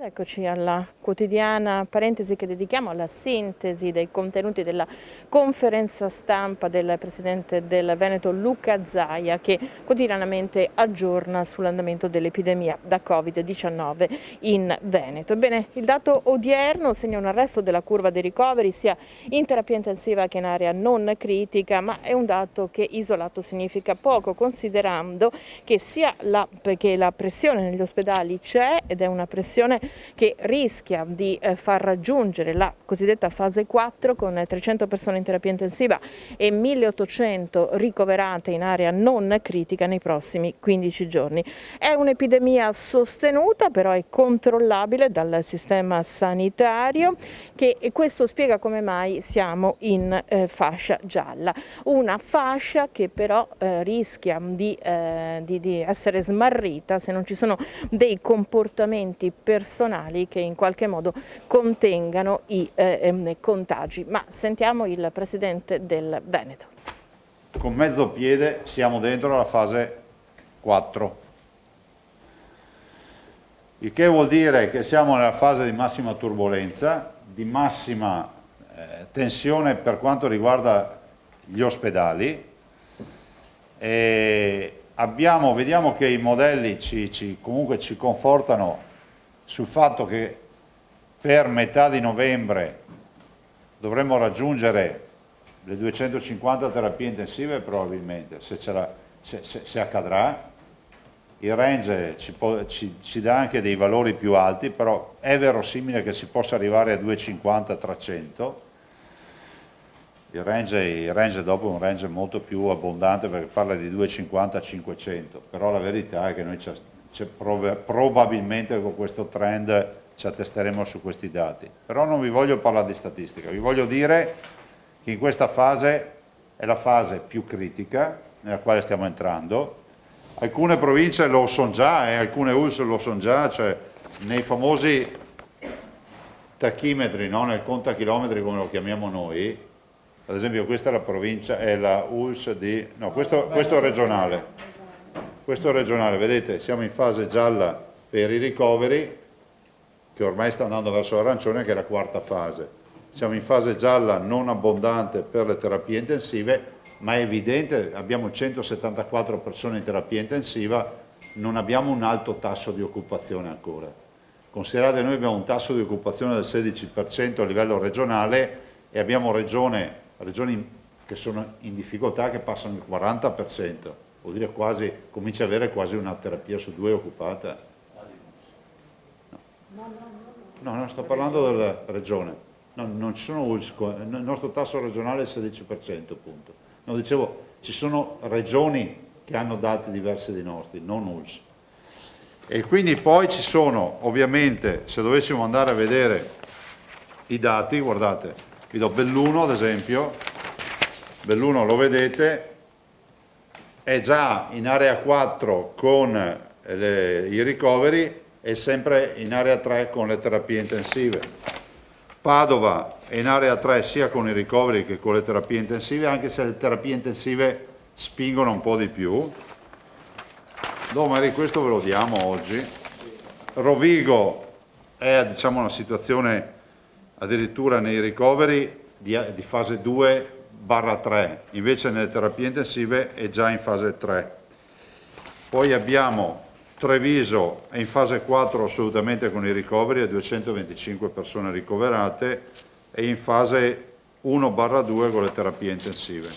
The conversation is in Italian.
Eccoci alla quotidiana parentesi che dedichiamo alla sintesi dei contenuti della conferenza stampa del Presidente del Veneto Luca Zaia, che quotidianamente aggiorna sull'andamento dell'epidemia da Covid-19 in Veneto. Ebbene, il dato odierno segna un arresto della curva dei ricoveri sia in terapia intensiva che in area non critica, ma è un dato che isolato significa poco, considerando che che la pressione negli ospedali c'è ed è una pressione che rischia di far raggiungere la cosiddetta fase 4 con 300 persone in terapia intensiva e 1800 ricoverate in area non critica nei prossimi 15 giorni. È un'epidemia sostenuta, però è controllabile dal sistema sanitario, e questo spiega come mai siamo in fascia gialla. Una fascia che però rischia di essere smarrita se non ci sono dei comportamenti personali che in qualche modo contengano i contagi. Ma sentiamo il Presidente del Veneto. Con mezzo piede siamo dentro la fase 4, il che vuol dire che siamo nella fase di massima turbolenza, di massima tensione per quanto riguarda gli ospedali. E vediamo che i modelli comunque ci confortano sul fatto che per metà di novembre dovremmo raggiungere le 250 terapie intensive probabilmente, se accadrà. Il range ci dà anche dei valori più alti, però è verosimile che si possa arrivare a 250-300. Il range dopo è un range molto più abbondante perché parla di 250-500, però la verità è che noi probabilmente con questo trend ci attesteremo su questi dati. Però non vi voglio parlare di statistica, vi voglio dire che in questa fase è la fase più critica nella quale stiamo entrando. Alcune province lo sono già, alcune ULSS lo sono già, cioè nei famosi tachimetri, no? Nel contachilometri come lo chiamiamo noi. Ad esempio questa è la provincia, è la ULSS di... no, questo è regionale. Questo è regionale, vedete, siamo in fase gialla per i ricoveri, che ormai sta andando verso l'arancione, che è la quarta fase. Siamo in fase gialla non abbondante per le terapie intensive, ma è evidente, abbiamo 174 persone in terapia intensiva, non abbiamo un alto tasso di occupazione ancora. Considerate, noi abbiamo un tasso di occupazione del 16% a livello regionale e abbiamo regioni che sono in difficoltà che passano il 40%, vuol dire quasi, comincia ad avere quasi una terapia su due occupata. No, sto parlando della regione, non ci sono ULSS, il nostro tasso regionale è il 16%, appunto. No, dicevo, ci sono regioni che hanno dati diversi dei nostri, non ULSS. E quindi poi ci sono, ovviamente, se dovessimo andare a vedere i dati, guardate, vi do Belluno ad esempio, Belluno lo vedete, è già in area 4 con i ricoveri e sempre in area 3 con le terapie intensive. Padova è in area 3 sia con i ricoveri che con le terapie intensive, anche se le terapie intensive spingono un po' di più. Magari questo ve lo diamo oggi. Rovigo è, diciamo, una situazione addirittura nei ricoveri di fase 2/3, invece nelle terapie intensive è già in fase 3. Poi abbiamo Treviso è in fase 4 assolutamente con i ricoveri, a 225 persone ricoverate, e in fase 1/2 con le terapie intensive.